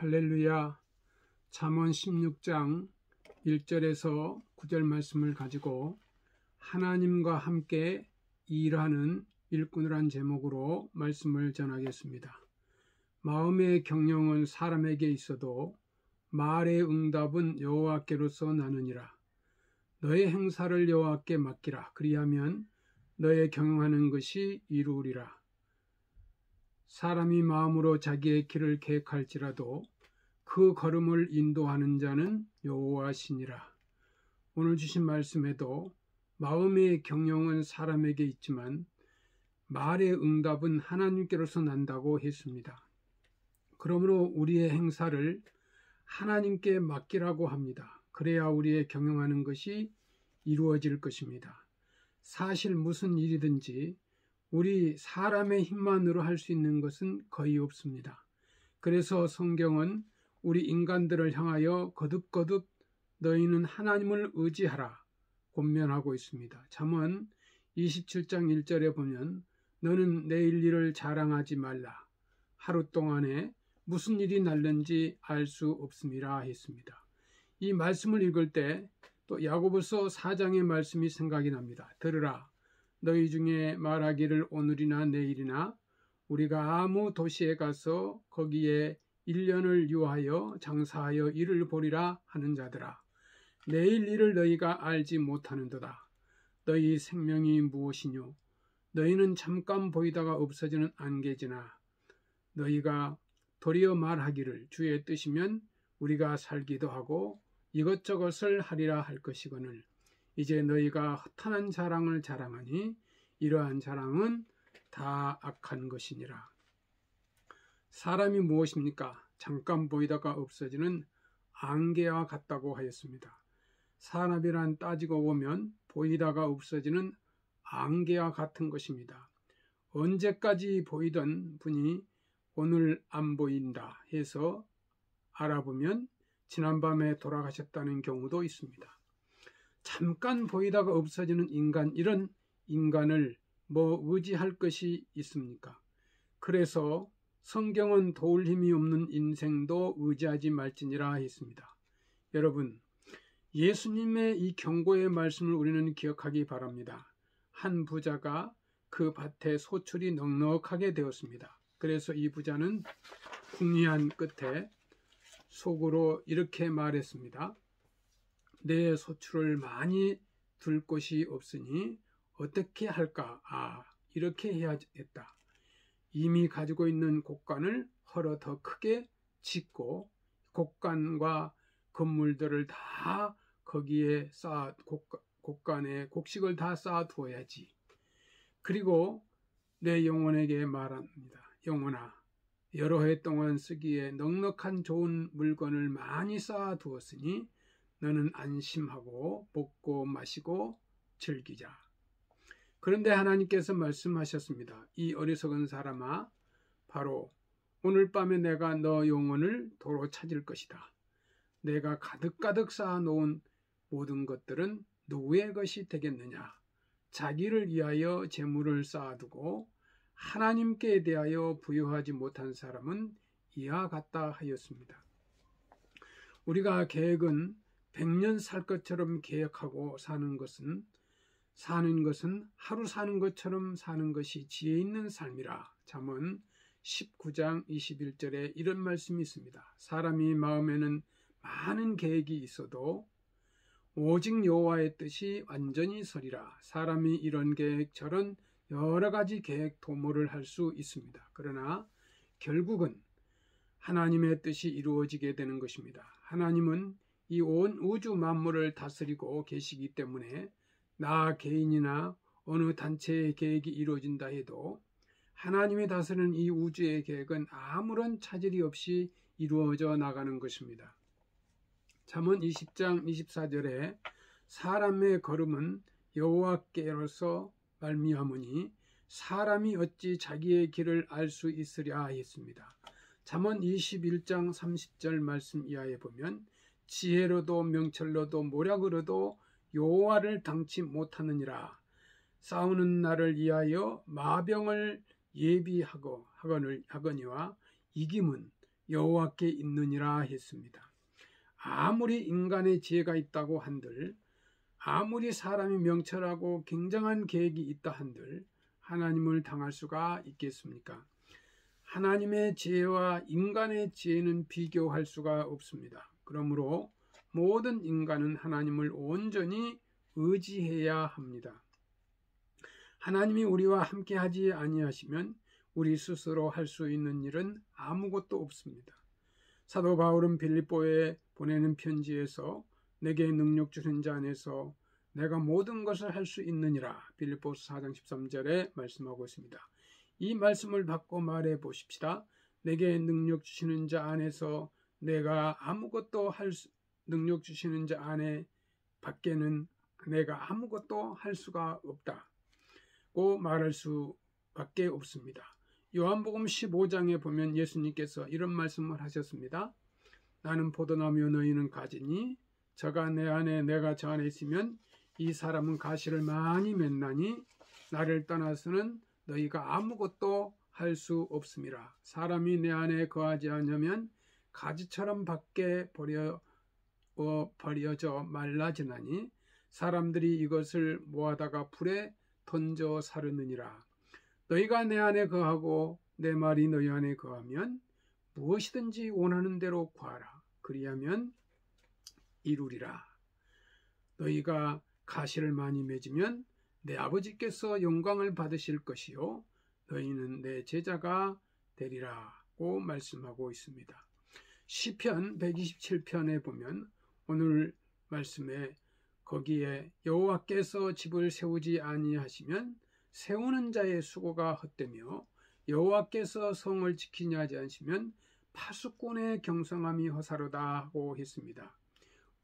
할렐루야. 잠언 16장 1절에서 9절 말씀을 가지고 하나님과 함께 일하는 일꾼이란 제목으로 말씀을 전하겠습니다. 마음의 경영은 사람에게 있어도 말의 응답은 여호와께로서 나느니라. 너의 행사를 여호와께 맡기라. 그리하면 너의 경영하는 것이 이루으리라. 사람이 마음으로 자기의 길을 계획할지라도 그 걸음을 인도하는 자는 여호와시니라. 오늘 주신 말씀에도 마음의 경영은 사람에게 있지만 말의 응답은 하나님께로서 난다고 했습니다. 그러므로 우리의 행사를 하나님께 맡기라고 합니다. 그래야 우리의 경영하는 것이 이루어질 것입니다. 사실 무슨 일이든지 우리 사람의 힘만으로 할 수 있는 것은 거의 없습니다. 그래서 성경은 우리 인간들을 향하여 거듭거듭 너희는 하나님을 의지하라 권면하고 있습니다. 잠언 27장 1절에 보면 너는 내일 일을 자랑하지 말라. 하루 동안에 무슨 일이 날는지 알 수 없음이라 했습니다. 이 말씀을 읽을 때 또 야고보서 4장의 말씀이 생각이 납니다. 들으라. 너희 중에 말하기를 오늘이나 내일이나 우리가 아무 도시에 가서 거기에 1년을 유하여 장사하여 일을 보리라 하는 자들아. 내일 일을 너희가 알지 못하는도다. 너희 생명이 무엇이뇨? 너희는 잠깐 보이다가 없어지는 안개지나. 너희가 도리어 말하기를 주의 뜻이면 우리가 살기도 하고 이것저것을 하리라 할 것이거늘. 이제 너희가 허탄한 자랑을 자랑하니 이러한 자랑은 다 악한 것이니라. 사람이 무엇입니까? 잠깐 보이다가 없어지는 안개와 같다고 하였습니다. 사람이란 따지고 보면 보이다가 없어지는 안개와 같은 것입니다. 언제까지 보이던 분이 오늘 안 보인다 해서 알아보면 지난밤에 돌아가셨다는 경우도 있습니다. 잠깐 보이다가 없어지는 인간, 이런 인간을 의지할 것이 있습니까? 그래서 성경은 도울 힘이 없는 인생도 의지하지 말지니라 했습니다. 여러분, 예수님의 이 경고의 말씀을 우리는 기억하기 바랍니다. 한 부자가 그 밭에 소출이 넉넉하게 되었습니다. 그래서 이 부자는 궁리한 끝에 속으로 이렇게 말했습니다. 내 소출을 많이 둘 곳이 없으니 어떻게 할까? 이렇게 해야겠다. 이미 가지고 있는 곡간을 헐어 더 크게 짓고 곡간과 건물들을 다 거기에 곡간에 곡식을 다 쌓아 두어야지. 그리고 내 영혼에게 말합니다. 영혼아, 여러 해 동안 쓰기에 넉넉한 좋은 물건을 많이 쌓아 두었으니 너는 안심하고 먹고 마시고 즐기자. 그런데 하나님께서 말씀하셨습니다. 이 어리석은 사람아, 바로 오늘 밤에 내가 너 영혼을 도로 찾을 것이다. 내가 가득가득 쌓아놓은 모든 것들은 누구의 것이 되겠느냐? 자기를 위하여 재물을 쌓아두고 하나님께 대하여 부여하지 못한 사람은 이와 같다 하였습니다. 우리가 계획은 100년 살 것처럼 계획하고 사는 것은 하루 사는 것처럼 사는 것이 지혜 있는 삶이라. 잠언 19장 21절에 이런 말씀이 있습니다. 사람이 마음에는 많은 계획이 있어도 오직 여호와의 뜻이 완전히 서리라. 사람이 이런 계획 저런 여러 가지 계획 도모를 할 수 있습니다. 그러나 결국은 하나님의 뜻이 이루어지게 되는 것입니다. 하나님은 이 온 우주 만물을 다스리고 계시기 때문에 나 개인이나 어느 단체의 계획이 이루어진다 해도 하나님이 다스리는 이 우주의 계획은 아무런 차질이 없이 이루어져 나가는 것입니다. 잠언 20장 24절에 사람의 걸음은 여호와께로서 말미암으니 사람이 어찌 자기의 길을 알 수 있으랴 했습니다. 잠언 21장 30절 말씀 이하에 보면 지혜로도 명철로도 모략으로도 여호와를 당치 못하느니라. 싸우는 날을 위하여 마병을 예비하거니와 이김은 여호와께 있느니라 했습니다. 아무리 인간의 지혜가 있다고 한들, 아무리 사람이 명철하고 굉장한 계획이 있다 한들 하나님을 당할 수가 있겠습니까? 하나님의 지혜와 인간의 지혜는 비교할 수가 없습니다. 그러므로 모든 인간은 하나님을 온전히 의지해야 합니다. 하나님이 우리와 함께 하지 아니하시면 우리 스스로 할 수 있는 일은 아무것도 없습니다. 사도 바울은 빌립보에 보내는 편지에서 내게 능력 주신 자 안에서 내가 모든 것을 할 수 있느니라 빌립보서 4장 13절에 말씀하고 있습니다. 이 말씀을 받고 말해 보십시다. 내게 능력 주시는 자 안에서 내가 아무것도 능력 주시는 자 안에 밖에는 내가 아무것도 할 수가 없다고 말할 수밖에 없습니다. 요한복음 15장에 보면 예수님께서 이런 말씀을 하셨습니다. 나는 포도나무요 너희는 가지니 저가 내 안에 내가 저 안에 있으면 이 사람은 가시를 많이 맺나니 나를 떠나서는 너희가 아무것도 할 수 없음이라. 사람이 내 안에 거하지 않으면 가지처럼 밖에 버려져 말라지나니 사람들이 이것을 모아다가 불에 던져 사르느니라. 너희가 내 안에 거하고 내 말이 너희 안에 거하면 무엇이든지 원하는 대로 구하라. 그리하면 이루리라. 너희가 가시를 많이 맺으면 내 아버지께서 영광을 받으실 것이요 너희는 내 제자가 되리라고 말씀하고 있습니다. 시편 127편에 보면 오늘 말씀에 거기에 여호와께서 집을 세우지 아니하시면 세우는 자의 수고가 헛되며 여호와께서 성을 지키지 않으시면 파수꾼의 경성함이 허사로다 하고 했습니다.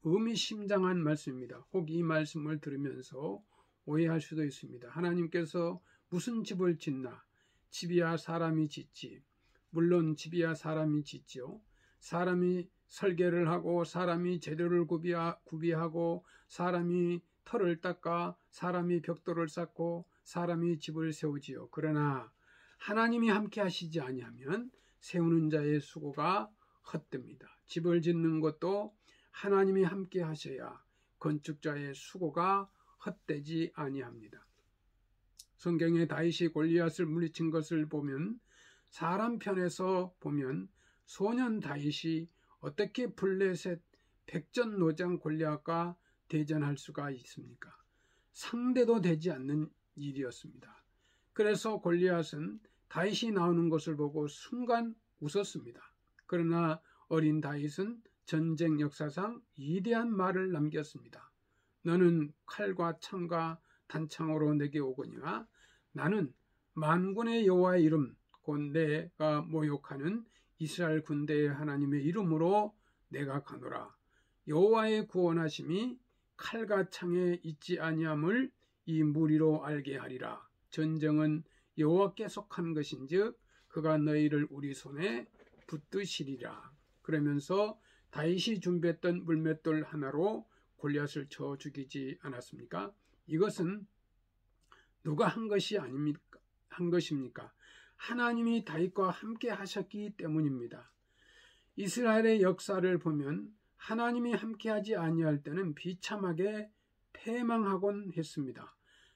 의미심장한 말씀입니다. 혹 이 말씀을 들으면서 오해할 수도 있습니다. 하나님께서 무슨 집을 짓나? 집이야 사람이 짓지. 물론 집이야 사람이 짓죠. 사람이 설계를 하고 사람이 재료를 구비하고 사람이 터를 닦아 사람이 벽돌을 쌓고 사람이 집을 세우지요. 그러나 하나님이 함께 하시지 아니하면 세우는 자의 수고가 헛됩니다. 집을 짓는 것도 하나님이 함께 하셔야 건축자의 수고가 헛되지 아니합니다. 성경에 다윗이 골리앗을 물리친 것을 보면 사람 편에서 보면 소년 다윗이 어떻게 블레셋 백전노장 골리앗과 대전할 수가 있습니까? 상대도 되지 않는 일이었습니다. 그래서 골리앗은 다윗이 나오는 것을 보고 순간 웃었습니다. 그러나 어린 다윗은 전쟁 역사상 위대한 말을 남겼습니다. 너는 칼과 창과 단창으로 내게 오거니와 나는 만군의 여호와의 이름 곧 내가 모욕하는 이스라엘 군대의 하나님의 이름으로 내가 가노라. 여호와의 구원하심이 칼과 창에 있지 아니함을 이 무리로 알게 하리라. 전쟁은 여호와께 속한 것인즉 그가 너희를 우리 손에 붙드시리라. 그러면서 다윗이 준비했던 물맷돌 하나로 골리앗을 쳐 죽이지 않았습니까? 이것은 누가 한 것입니까? 하나님이 다윗과 함께 하셨기 때문입니다. 이스라엘의 역사를 보면 하나님이 함께하지 아니할 때는 비참하게 패망하곤 했습니다.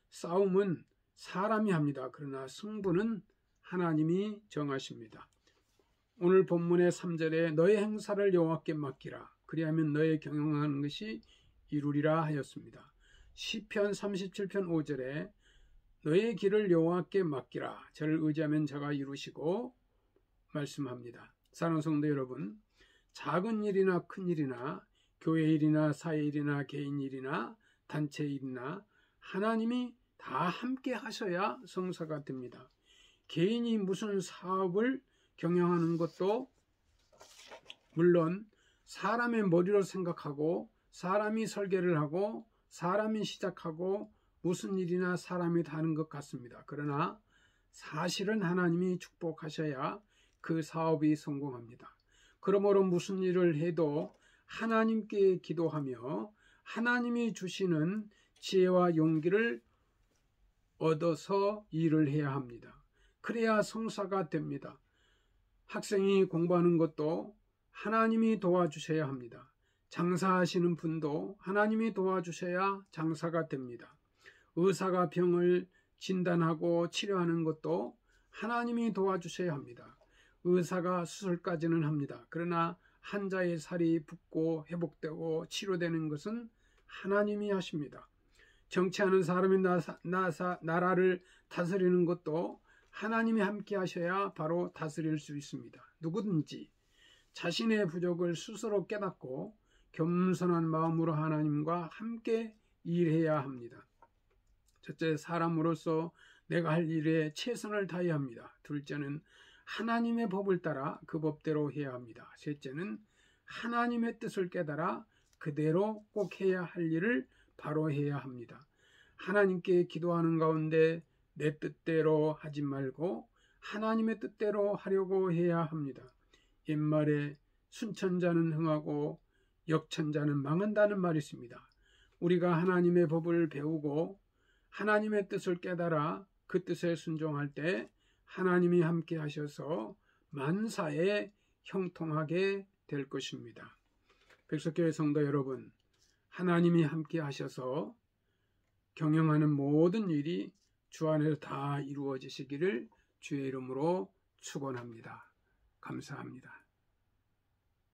싸움은 사람이 합니다. 그러나 승부는 하나님이 정하십니다. 오늘 본문의 3절에 너의 행사를 여호와께 맡기라. 그리하면 너의 경영하는 것이 이루리라 하였습니다. 시편 37편 5절에 너의 길을 여호와께 맡기라. 저를 의지하면 저가 이루시고 말씀합니다. 사랑하는 성도 여러분, 작은 일이나 큰 일이나 교회 일이나 사회 일이나 개인 일이나 단체 일이나 하나님이 다 함께 하셔야 성사가 됩니다. 개인이 무슨 사업을 경영하는 것도 물론 사람의 머리로 생각하고 사람이 설계를 하고 사람이 시작하고 무슨 일이나 사람이 다 하는 것 같습니다. 그러나 사실은 하나님이 축복하셔야 그 사업이 성공합니다. 그러므로 무슨 일을 해도 하나님께 기도하며 하나님이 주시는 지혜와 용기를 얻어서 일을 해야 합니다. 그래야 성사가 됩니다. 학생이 공부하는 것도 하나님이 도와주셔야 합니다. 장사하시는 분도 하나님이 도와주셔야 장사가 됩니다. 의사가 병을 진단하고 치료하는 것도 하나님이 도와주셔야 합니다. 의사가 수술까지는 합니다. 그러나 환자의 살이 붓고 회복되고 치료되는 것은 하나님이 하십니다. 정치하는 사람이 나라를 다스리는 것도 하나님이 함께 하셔야 바로 다스릴 수 있습니다. 누구든지 자신의 부족을 스스로 깨닫고 겸손한 마음으로 하나님과 함께 일해야 합니다. 첫째, 사람으로서 내가 할 일에 최선을 다해야 합니다. 둘째는 하나님의 법을 따라 그 법대로 해야 합니다. 셋째는 하나님의 뜻을 깨달아 그대로 꼭 해야 할 일을 바로 해야 합니다. 하나님께 기도하는 가운데 내 뜻대로 하지 말고 하나님의 뜻대로 하려고 해야 합니다. 옛말에 순천자는 흥하고 역천자는 망한다는 말이 있습니다. 우리가 하나님의 법을 배우고 하나님의 뜻을 깨달아 그 뜻에 순종할 때 하나님이 함께 하셔서 만사에 형통하게 될 것입니다. 백석교회 성도 여러분, 하나님이 함께 하셔서 경영하는 모든 일이 주 안에서 다 이루어지시기를 주의 이름으로 축원합니다. 감사합니다.